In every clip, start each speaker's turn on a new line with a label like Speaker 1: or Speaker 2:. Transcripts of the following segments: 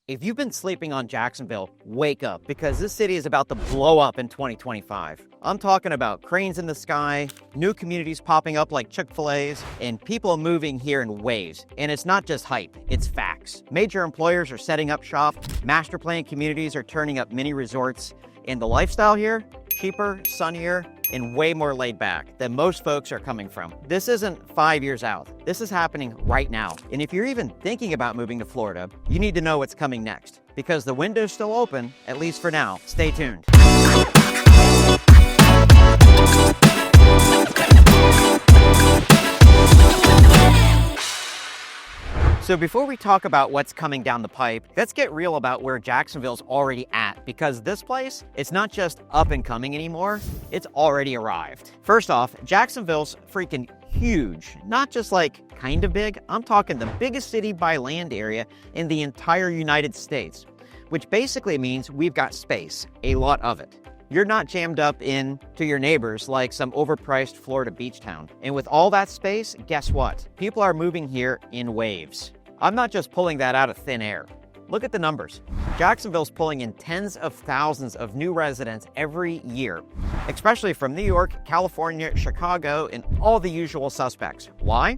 Speaker 1: If you've been sleeping on Jacksonville, wake up, because this city is about to blow up in 2025. I'm talking about cranes in the sky, new communities popping up like Chick-fil-A's, and people moving here in waves. And it's not just hype, it's facts. Major employers are setting up shop, master plan communities are turning up mini resorts, and the lifestyle here, cheaper, sunnier, and way more laid back than most folks are coming from. This isn't 5 years out. This is happening right now. And if you're even thinking about moving to Florida, you need to know what's coming next, because the window's still open, at least for now. Stay tuned. So before we talk about what's coming down the pipe, let's get real about where Jacksonville's already at, because this place, it's not just up and coming anymore, it's already arrived. First off, Jacksonville's freaking huge. Not just like kind of big, I'm talking the biggest city by land area in the entire United States, which basically means we've got space, a lot of it. You're not jammed up in to your neighbors like some overpriced Florida beach town. And with all that space, guess what? People are moving here in waves. I'm not just pulling that out of thin air. Look at the numbers. Jacksonville's pulling in tens of thousands of new residents every year, especially from New York, California, Chicago, and all the usual suspects. Why?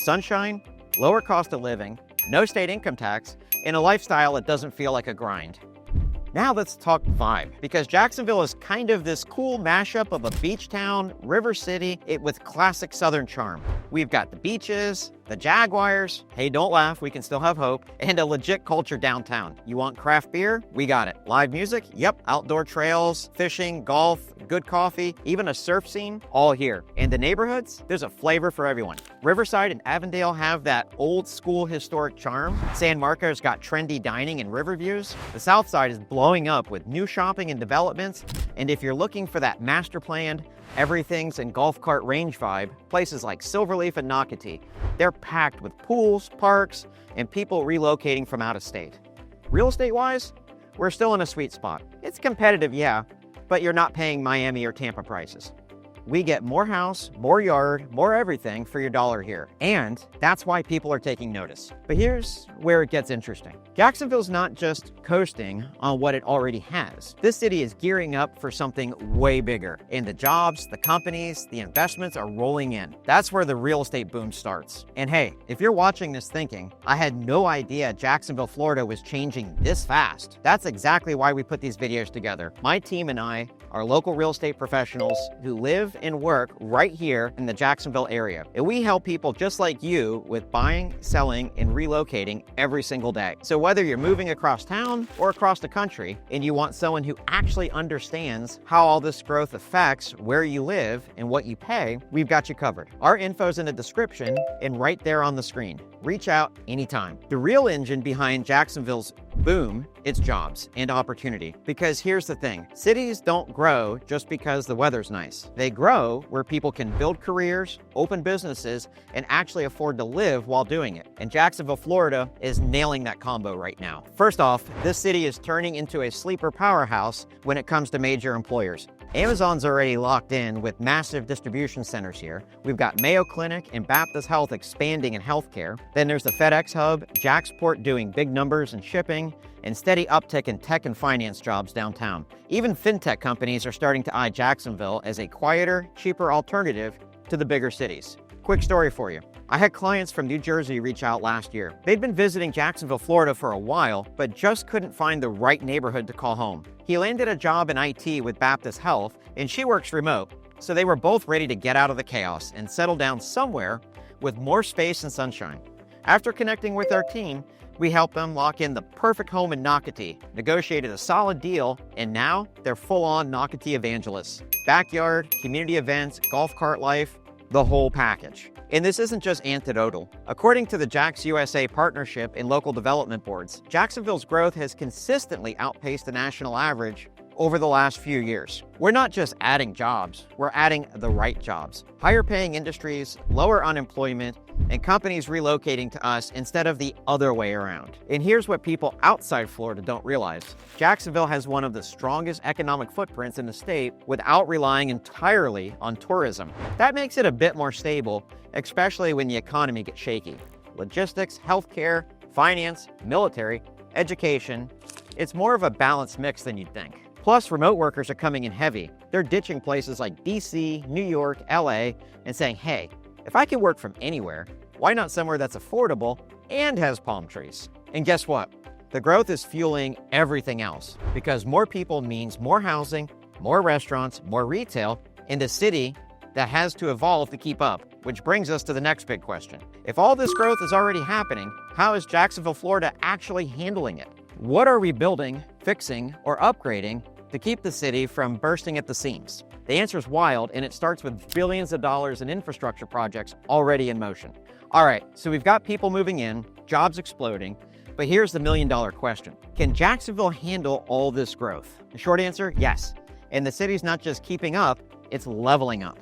Speaker 1: Sunshine, lower cost of living, no state income tax, and a lifestyle that doesn't feel like a grind. Now let's talk vibe, because Jacksonville is kind of this cool mashup of a beach town, river city, with classic southern charm. We've got the beaches, the Jaguars, hey, don't laugh, we can still have hope, and a legit culture downtown. You want craft beer? We got it. Live music? Yep. Outdoor trails, fishing, golf, good coffee, even a surf scene, all here. And the neighborhoods? There's a flavor for everyone. Riverside and Avondale have that old school historic charm. San Marcos got trendy dining and river views. The South Side is blowing up with new shopping and developments. And if you're looking for that master planned, everything's in golf cart range vibe, places like Silverleaf and Nocatee, they're packed with pools, parks, and people relocating from out of state. Real estate-wise, we're still in a sweet spot. It's competitive, yeah, but you're not paying Miami or Tampa prices. We get more house, more yard, more everything for your dollar here. And that's why people are taking notice. But here's where it gets interesting. Jacksonville's not just coasting on what it already has. This city is gearing up for something way bigger. And the jobs, the companies, the investments are rolling in. That's where the real estate boom starts. And hey, if you're watching this thinking, I had no idea Jacksonville, Florida was changing this fast, that's exactly why we put these videos together. My team and I are local real estate professionals who live and work right here in the Jacksonville area. And we help people just like you with buying, selling, and relocating every single day. So whether you're moving across town or across the country, and you want someone who actually understands how all this growth affects where you live and what you pay, we've got you covered. Our info's in the description and right there on the screen. Reach out anytime. The real engine behind Jacksonville's boom, it's jobs and opportunity. Because here's the thing, cities don't grow just because the weather's nice. They grow where people can build careers, open businesses, and actually afford to live while doing it. And Jacksonville, Florida is nailing that combo right now. First off, this city is turning into a sleeper powerhouse when it comes to major employers. Amazon's already locked in with massive distribution centers here. We've got Mayo Clinic and Baptist Health expanding in healthcare. Then there's the FedEx hub, Jacksport doing big numbers in shipping, and steady uptick in tech and finance jobs downtown. Even fintech companies are starting to eye Jacksonville as a quieter, cheaper alternative to the bigger cities. Quick story for you. I had clients from New Jersey reach out last year. They'd been visiting Jacksonville, Florida for a while, but just couldn't find the right neighborhood to call home. He landed a job in IT with Baptist Health, and she works remote, so they were both ready to get out of the chaos and settle down somewhere with more space and sunshine. After connecting with our team, we helped them lock in the perfect home in Nocatee, negotiated a solid deal, and now they're full-on Nocatee evangelists. Backyard, community events, golf cart life, the whole package. And this isn't just anecdotal. According to the Jax USA Partnership and Local Development Boards, Jacksonville's growth has consistently outpaced the national average over the last few years. We're not just adding jobs, we're adding the right jobs. Higher paying industries, lower unemployment, and companies relocating to us instead of the other way around. And here's what people outside Florida don't realize. Jacksonville has one of the strongest economic footprints in the state without relying entirely on tourism. That makes it a bit more stable, especially when the economy gets shaky. Logistics, healthcare, finance, military, education. It's more of a balanced mix than you'd think. Plus, remote workers are coming in heavy. They're ditching places like DC, New York, LA, and saying, hey, if I can work from anywhere, why not somewhere that's affordable and has palm trees? And guess what? The growth is fueling everything else because more people means more housing, more restaurants, more retail in a city that has to evolve to keep up, which brings us to the next big question. If all this growth is already happening, how is Jacksonville, Florida actually handling it? What are we building, fixing, or upgrading to keep the city from bursting at the seams? The answer is wild, and it starts with billions of dollars in infrastructure projects already in motion. All right, so we've got people moving in, jobs exploding, but here's the million-dollar question. Can Jacksonville handle all this growth? The short answer, yes. And the city's not just keeping up, it's leveling up.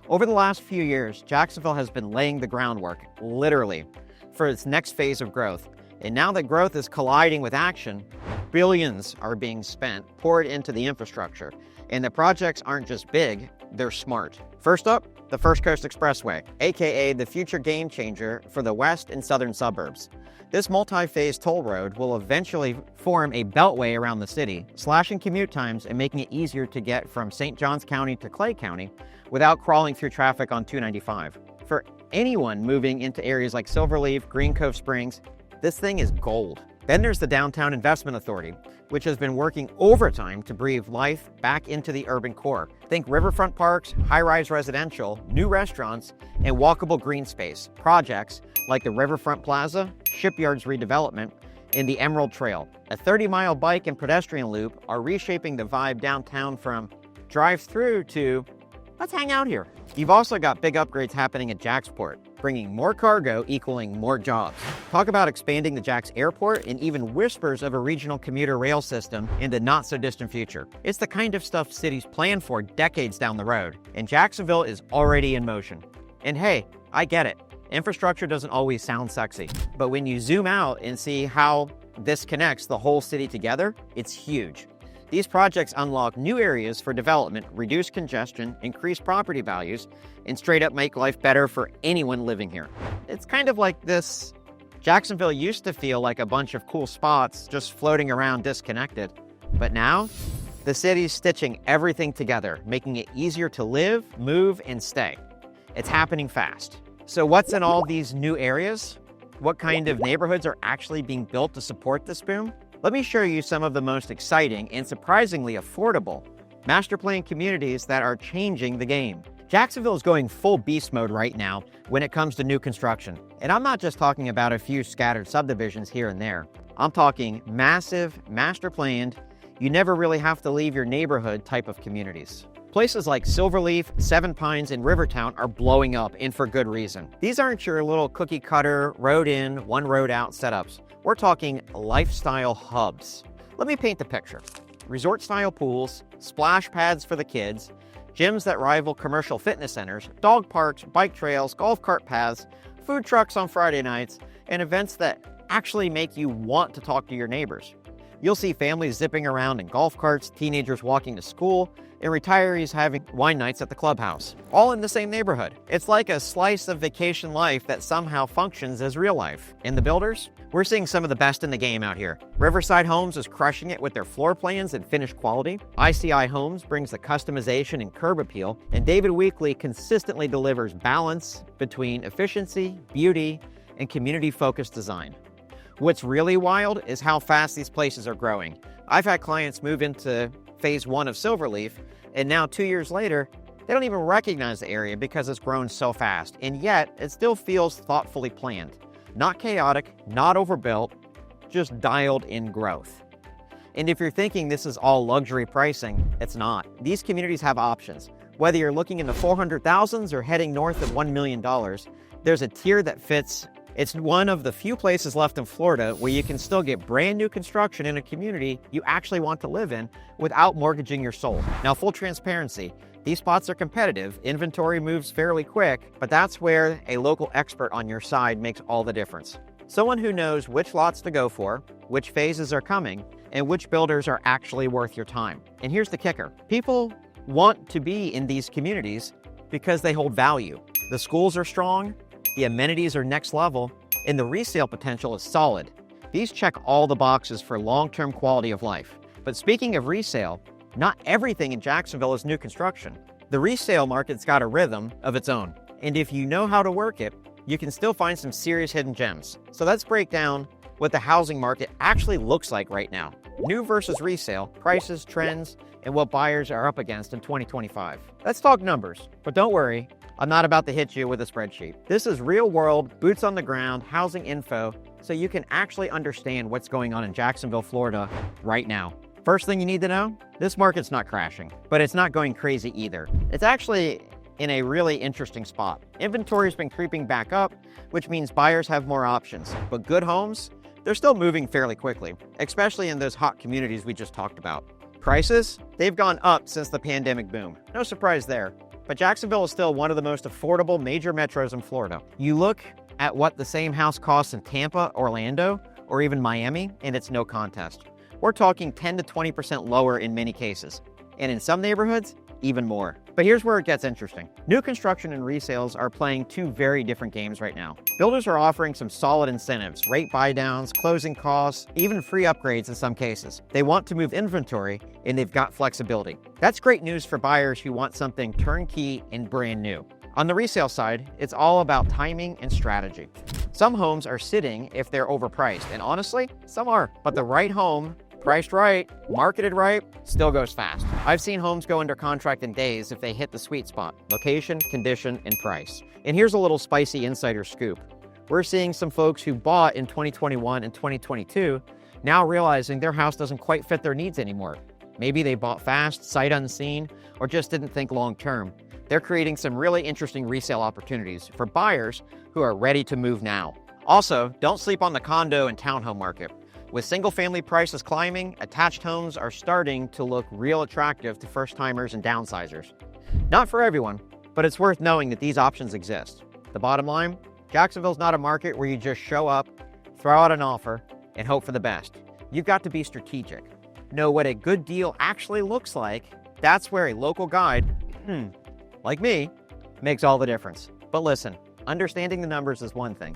Speaker 1: Over the last few years, Jacksonville has been laying the groundwork, literally, for its next phase of growth. And now that growth is colliding with action, billions are being spent, poured into the infrastructure. And the projects aren't just big, they're smart. First up, the First Coast Expressway, aka the future game changer for the west and southern suburbs. This multi-phase toll road will eventually form a beltway around the city, slashing commute times and making it easier to get from St. Johns County to Clay County without crawling through traffic on 295. For anyone moving into areas like Silverleaf, Green Cove Springs, this thing is gold. Then there's the Downtown Investment Authority, which has been working overtime to breathe life back into the urban core. Think riverfront parks, high-rise residential, new restaurants, and walkable green space. Projects like the Riverfront Plaza, Shipyards redevelopment, and the Emerald Trail. A 30-mile bike and pedestrian loop are reshaping the vibe downtown from drive-through to let's hang out here. You've also got big upgrades happening at Jacksport, bringing more cargo equaling more jobs. Talk about expanding the Jax Airport and even whispers of a regional commuter rail system in the not-so-distant future. It's the kind of stuff cities plan for decades down the road, and Jacksonville is already in motion. And hey, I get it. Infrastructure doesn't always sound sexy, but when you zoom out and see how this connects the whole city together, it's huge. These projects unlock new areas for development, reduce congestion, increase property values, and straight up make life better for anyone living here. It's kind of like this. Jacksonville used to feel like a bunch of cool spots just floating around disconnected. But now, the city's stitching everything together, making it easier to live, move, and stay. It's happening fast. So what's in all these new areas? What kind of neighborhoods are actually being built to support this boom? Let me show you some of the most exciting and surprisingly affordable master plan communities that are changing the game. Jacksonville is going full beast mode right now when it comes to new construction. And I'm not just talking about a few scattered subdivisions here and there. I'm talking massive, master planned, you never really have to leave your neighborhood type of communities. Places like Silverleaf, Seven Pines, and Rivertown are blowing up, and for good reason. These aren't your little cookie cutter, road in, one road out setups. We're talking lifestyle hubs. Let me paint the picture. Resort-style pools, splash pads for the kids, gyms that rival commercial fitness centers, dog parks, bike trails, golf cart paths, food trucks on Friday nights, and events that actually make you want to talk to your neighbors. You'll see families zipping around in golf carts, teenagers walking to school, and retirees having wine nights at the clubhouse, all in the same neighborhood. It's like a slice of vacation life that somehow functions as real life. And the builders? We're seeing some of the best in the game out here. Riverside Homes is crushing it with their floor plans and finished quality. ICI Homes brings the customization and curb appeal, and David Weekley consistently delivers balance between efficiency, beauty, and community-focused design. What's really wild is how fast these places are growing. I've had clients move into phase 1 of Silverleaf, and now 2 years later, they don't even recognize the area because it's grown so fast, and yet it still feels thoughtfully planned. Not chaotic, not overbuilt, just dialed in growth. And if you're thinking this is all luxury pricing, it's not. These communities have options. Whether you're looking in the 400,000s or heading north of $1 million, there's a tier that fits. It's one of the few places left in Florida where you can still get brand new construction in a community you actually want to live in without mortgaging your soul. Now, full transparency, these spots are competitive, inventory moves fairly quick, but that's where a local expert on your side makes all the difference. Someone who knows which lots to go for, which phases are coming, and which builders are actually worth your time. And here's the kicker. People want to be in these communities because they hold value. The schools are strong, the amenities are next level, and the resale potential is solid. These check all the boxes for long-term quality of life. But speaking of resale, not everything in Jacksonville is new construction. The resale market's got a rhythm of its own. And if you know how to work it, you can still find some serious hidden gems. So let's break down what the housing market actually looks like right now. New versus resale, prices, trends, and what buyers are up against in 2025. Let's talk numbers, but don't worry, I'm not about to hit you with a spreadsheet. This is real world, boots on the ground, housing info, so you can actually understand what's going on in Jacksonville, Florida right now. First thing you need to know, this market's not crashing, but it's not going crazy either. It's actually in a really interesting spot. Inventory's been creeping back up, which means buyers have more options, but good homes, they're still moving fairly quickly, especially in those hot communities we just talked about. Prices, they've gone up since the pandemic boom. No surprise there. But Jacksonville is still one of the most affordable major metros in Florida. You look at what the same house costs in Tampa, Orlando, or even Miami, and it's no contest. We're talking 10 to 20% lower in many cases. And in some neighborhoods, even more. But here's where it gets interesting. New construction and resales are playing two very different games right now. Builders are offering some solid incentives, rate buydowns, closing costs, even free upgrades in some cases. They want to move inventory and they've got flexibility. That's great news for buyers who want something turnkey and brand new. On the resale side, it's all about timing and strategy. Some homes are sitting if they're overpriced, and honestly, some are. But the right home, priced right, marketed right, still goes fast. I've seen homes go under contract in days if they hit the sweet spot: location, condition, and price. And here's a little spicy insider scoop. We're seeing some folks who bought in 2021 and 2022 now realizing their house doesn't quite fit their needs anymore. Maybe they bought fast, sight unseen, or just didn't think long term. They're creating some really interesting resale opportunities for buyers who are ready to move now. Also, don't sleep on the condo and townhome market. With single-family prices climbing, attached homes are starting to look real attractive to first-timers and downsizers. Not for everyone, but it's worth knowing that these options exist. The bottom line, Jacksonville's not a market where you just show up, throw out an offer, and hope for the best. You've got to be strategic. Know what a good deal actually looks like. That's where a local guide, like me, makes all the difference. But listen, understanding the numbers is one thing.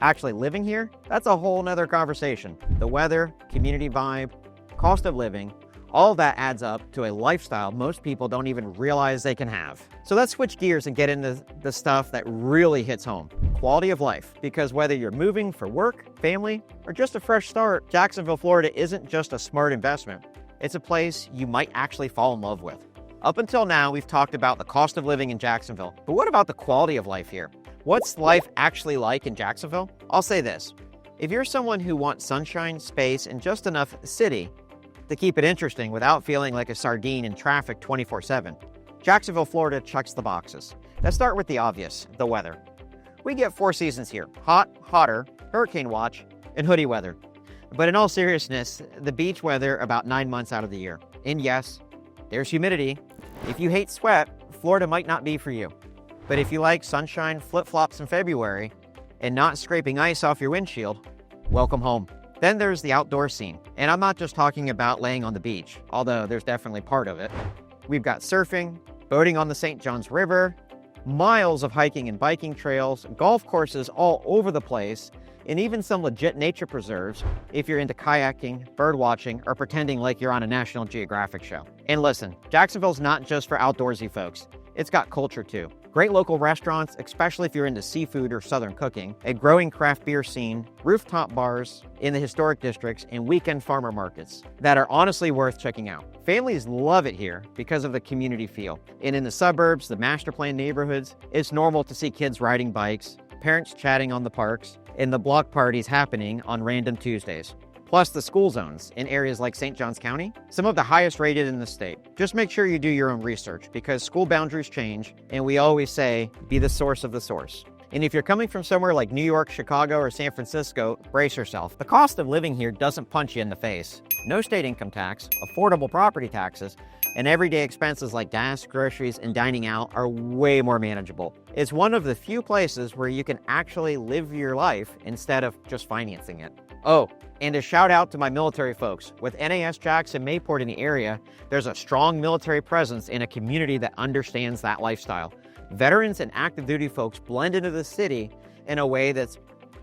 Speaker 1: Actually living here, that's a whole nother conversation. The weather, community vibe, cost of living, all that adds up to a lifestyle most people don't even realize they can have. So let's switch gears and get into the stuff that really hits home. Quality of life. Because whether you're moving for work, family, or just a fresh start, Jacksonville, Florida isn't just a smart investment. It's a place you might actually fall in love with. Up until now, we've talked about the cost of living in Jacksonville, but what about the quality of life here? What's life actually like in Jacksonville? I'll say this. If you're someone who wants sunshine, space, and just enough city to keep it interesting without feeling like a sardine in traffic 24/7, Jacksonville, Florida checks the boxes. Let's start with the obvious, the weather. We get 4 seasons here: hot, hotter, hurricane watch, and hoodie weather. But in all seriousness, the beach weather about 9 months out of the year. And yes, there's humidity. If you hate sweat, Florida might not be for you. But if you like sunshine, flip-flops in February, and not scraping ice off your windshield, welcome home. Then there's the outdoor scene. And I'm not just talking about laying on the beach, although there's definitely part of it. We've got surfing, boating on the St. Johns River, miles of hiking and biking trails, golf courses all over the place, and even some legit nature preserves if you're into kayaking, bird watching, or pretending like you're on a National Geographic show. And listen, Jacksonville's not just for outdoorsy folks. It's got culture too. Great local restaurants, especially if you're into seafood or southern cooking, a growing craft beer scene, rooftop bars in the historic districts, and weekend farmer markets that are honestly worth checking out. Families love it here because of the community feel. And in the suburbs, the master plan neighborhoods, it's normal to see kids riding bikes, parents chatting on the parks, and the block parties happening on random Tuesdays. Plus the school zones in areas like St. Johns County, some of the highest rated in the state. Just make sure you do your own research because school boundaries change, and we always say, be the source of the source. And if you're coming from somewhere like New York, Chicago, or San Francisco, brace yourself. The cost of living here doesn't punch you in the face. No state income tax, affordable property taxes, and everyday expenses like gas, groceries, and dining out are way more manageable. It's one of the few places where you can actually live your life instead of just financing it. Oh, and a shout out to my military folks. With NAS Jackson Mayport in the area, there's a strong military presence in a community that understands that lifestyle. Veterans and active duty folks blend into the city in a way that's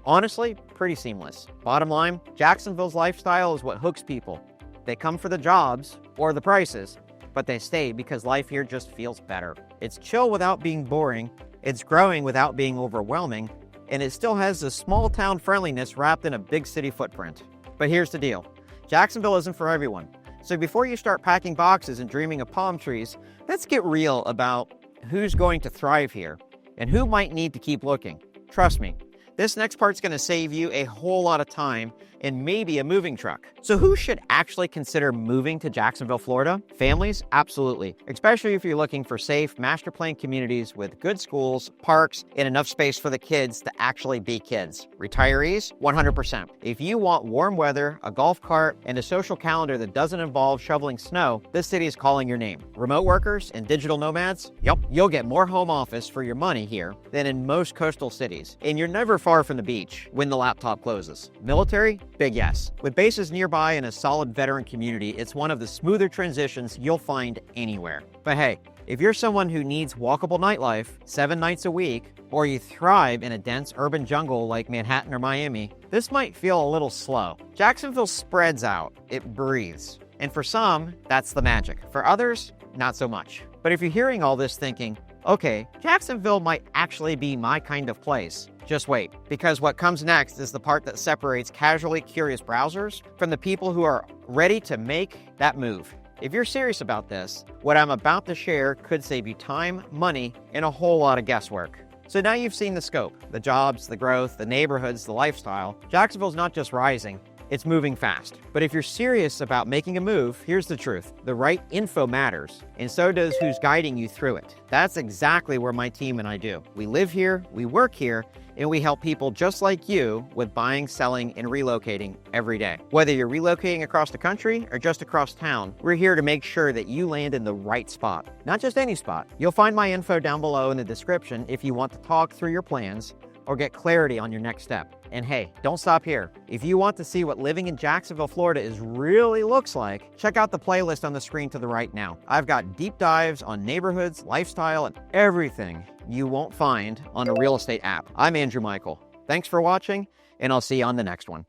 Speaker 1: Honestly, pretty seamless. Bottom line, Jacksonville's lifestyle is what hooks people. They come for the jobs or the prices, but they stay because life here just feels better. It's chill without being boring, it's growing without being overwhelming, and it still has the small town friendliness wrapped in a big city footprint. But here's the deal. Jacksonville isn't for everyone. So before you start packing boxes and dreaming of palm trees, let's get real about who's going to thrive here and who might need to keep looking. Trust me, this next part's going to save you a whole lot of time and maybe a moving truck. So who should actually consider moving to Jacksonville, Florida? Families? Absolutely. Especially if you're looking for safe, master plan communities with good schools, parks, and enough space for the kids to actually be kids. Retirees? 100%. If you want warm weather, a golf cart, and a social calendar that doesn't involve shoveling snow, this city is calling your name. Remote workers and digital nomads? Yep. You'll get more home office for your money here than in most coastal cities. And you're never far from the beach when the laptop closes. Military? Big yes. With bases nearby and a solid veteran community, it's one of the smoother transitions you'll find anywhere. But hey, if you're someone who needs walkable nightlife 7 nights a week, or you thrive in a dense urban jungle like Manhattan or Miami, this might feel a little slow. Jacksonville spreads out, it breathes. And for some, that's the magic. For others, not so much. But if you're hearing all this thinking, okay, Jacksonville might actually be my kind of place, just wait, because what comes next is the part that separates casually curious browsers from the people who are ready to make that move. If you're serious about this, what I'm about to share could save you time, money, and a whole lot of guesswork. So now you've seen the scope, the jobs, the growth, the neighborhoods, the lifestyle. Jacksonville's not just rising, it's moving fast. But if you're serious about making a move, here's the truth. The right info matters, and so does who's guiding you through it. That's exactly where my team and I do. We live here, we work here, and we help people just like you with buying, selling, and relocating every day. Whether you're relocating across the country or just across town, we're here to make sure that you land in the right spot. Not just any spot. You'll find my info down below in the description if you want to talk through your plans or get clarity on your next step. And hey, don't stop here. If you want to see what living in Jacksonville, Florida really looks like, check out the playlist on the screen to the right now. I've got deep dives on neighborhoods, lifestyle, and everything you won't find on a real estate app. I'm Andrew Michael. Thanks for watching, and I'll see you on the next one.